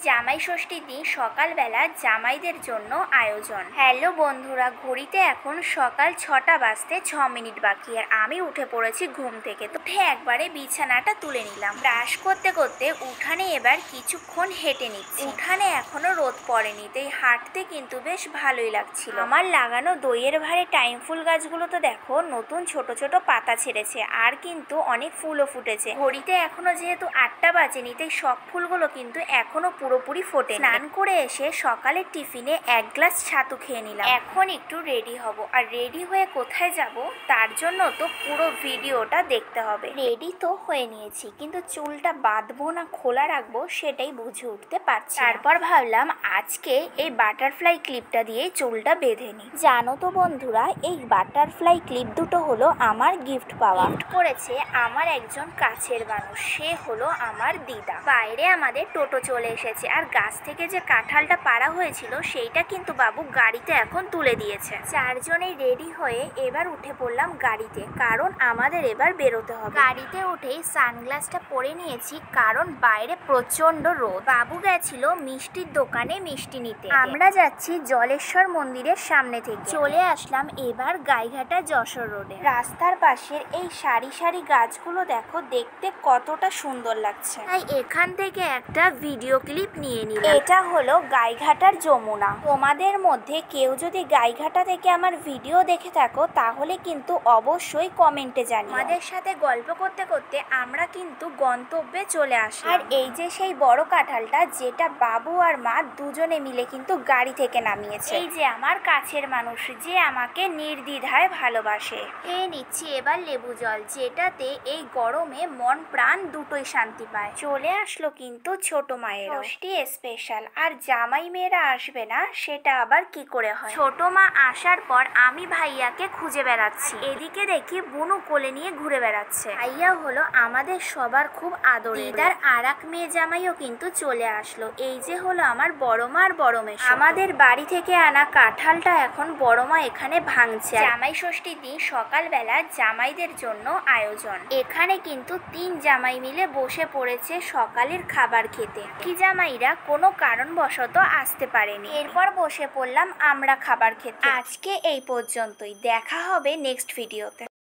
জামাই ষষ্ঠীর দিন সকালবেলা জামাইদের জন্য আয়োজন। হ্যালো বন্ধুরা, ঘড়িতে এখন সকাল 6টা বাজতে 6 মিনিট বাকি, আর আমি উঠে পড়েছি ঘুম থেকে। তো উঠে একবারে বিছানাটা তুলে নিলাম। ব্রাশ করতে করতে উঠানে এবার কিছুক্ষণ হেঁটে নিচ্ছি। উঠানে এখনো রোদ পড়েনি, তাই হাঁটতে কিন্তু বেশ ভালোই লাগছিল। আমার লাগানো দইয়ের ভারে টাইম ফুল গাছগুলো তো দেখো নতুন ছোট ছোট পাতা ছেড়েছে, আর কিন্তু অনেক ফুলও ফুটেছে। ঘড়িতে এখনো যেহেতু 8টা বাজেনি, তাই সব ফুলগুলো কিন্তু এখনো পুরোপুরি ফোটে। স্নান করে এসে সকালের টিফিনে 1 গ্লাস ছাতু খেয়ে নিলাম। এখন একটু রেডি হব, আর রেডি হয়ে কোথায় যাব তার জন্য তো পুরো ভিডিওটা দেখতে হবে। রেডি তো হয়ে নিয়েছি, কিন্তু চুলটা বাঁধবো না খোলা রাখবো সেটাই বুঝে উঠতে পারছি। তারপর ভাবলাম আজকে এই বাটারফ্লাই ক্লিপটা দিয়ে চুলটা বেঁধে নিই। জানো তো বন্ধুরা, এই বাটারফ্লাই ক্লিপ দুটো হলো আমার গিফট পাওয়া। গিফট করেছে আমার একজন কাছের মানুষ, সে হলো আমার দিদা। বাইরে আমাদের টোটো চলে এসেছে, আর গাছ থেকে যে কাঁঠালটা পাড়া হয়েছিল সেইটা কিন্তু বাবু গাড়িতে এখন তুলে দিয়েছে। চারজনেই রেডি হয়ে এবার উঠে পড়লাম গাড়িতে, কারণ আমাদের এবার বেরোতে হবে। গাড়িতে উঠেই সানগ্লাসটা পরে নিয়েছি, কারণ বাইরে প্রচন্ড রোদ। বাবু গেছিল মিষ্টির দোকানে মিষ্টি নিতে, আমরা যাচ্ছি জলেশ্বর মন্দিরের সামনে থেকে। চলে আসলাম এবার গাইঘাটা যশোর রোডে। রাস্তার পাশের এই সারি সারি গাছগুলো দেখো দেখতে কতটা সুন্দর লাগছে, তাই এখান থেকে একটা ভিডিও ক্লিপ নিয়ে নিলাম। এটা হলো গাইঘাটার যমুনা। তোমাদের মধ্যে কেউ যদি গাইঘাটা থেকে আমার ভিডিও দেখে থাকো তাহলে কিন্তু অবশ্যই কমেন্টে জানিও। আমাদের সাথে গল্প করতে করতে আমরা কিন্তু গন্তব্যে চলে আসি। আর এই যে সেই বড় কাঁঠালটা, যেটা বাবু আর মা দুজনে মিলে কিন্তু গাড়ি থেকে নামিয়েছে। এই যে আমার কাছের মানুষ, যে আমাকে নির্দ্বিধায় ভালোবাসে। খেয়ে নিচ্ছি এবার লেবু জল, যেটাতে এই গরমে মন প্রাণ দুটোই শান্তি পায়। চলে আসলো কিন্তু ছোট মায়ের ষষ্ঠী স্পেশাল, আর জামাই মেয়েরা আসবে না সেটা আবার কি করে হয়। ছোট মা আসার পর আমি ভাইয়াকে খুঁজে বেড়াচ্ছি, এদিকে দেখি বুনু কোলে নিয়ে ঘুরে বেড়াচ্ছে। ভাইয়া হলো আমাদের সবার খুব আদরের। দিদার আর এক মেয়ে জামাইও কিন্তু চলে আসলো। এই যে হলো আমার বড় মা আর বড় মেয়ে। আমাদের বাড়ি থেকে আনা কাঁঠালটা এখন বড় মা এখানে ভাঙছে। জামাই ষষ্ঠীর দিন সকালবেলা জামাইদের জন্য আয়োজন। এখানে কিন্তু 3 জামাই মিলে বসে পড়েছে সকালের খাবার খেতে। কি জামাইরা কোনো কারণবশত আসতে পারেনি, এরপর বসে পড়লাম আমরা খাবার খেতে। আজকে এই পর্যন্তই, দেখা হবে নেক্সট ভিডিওতে।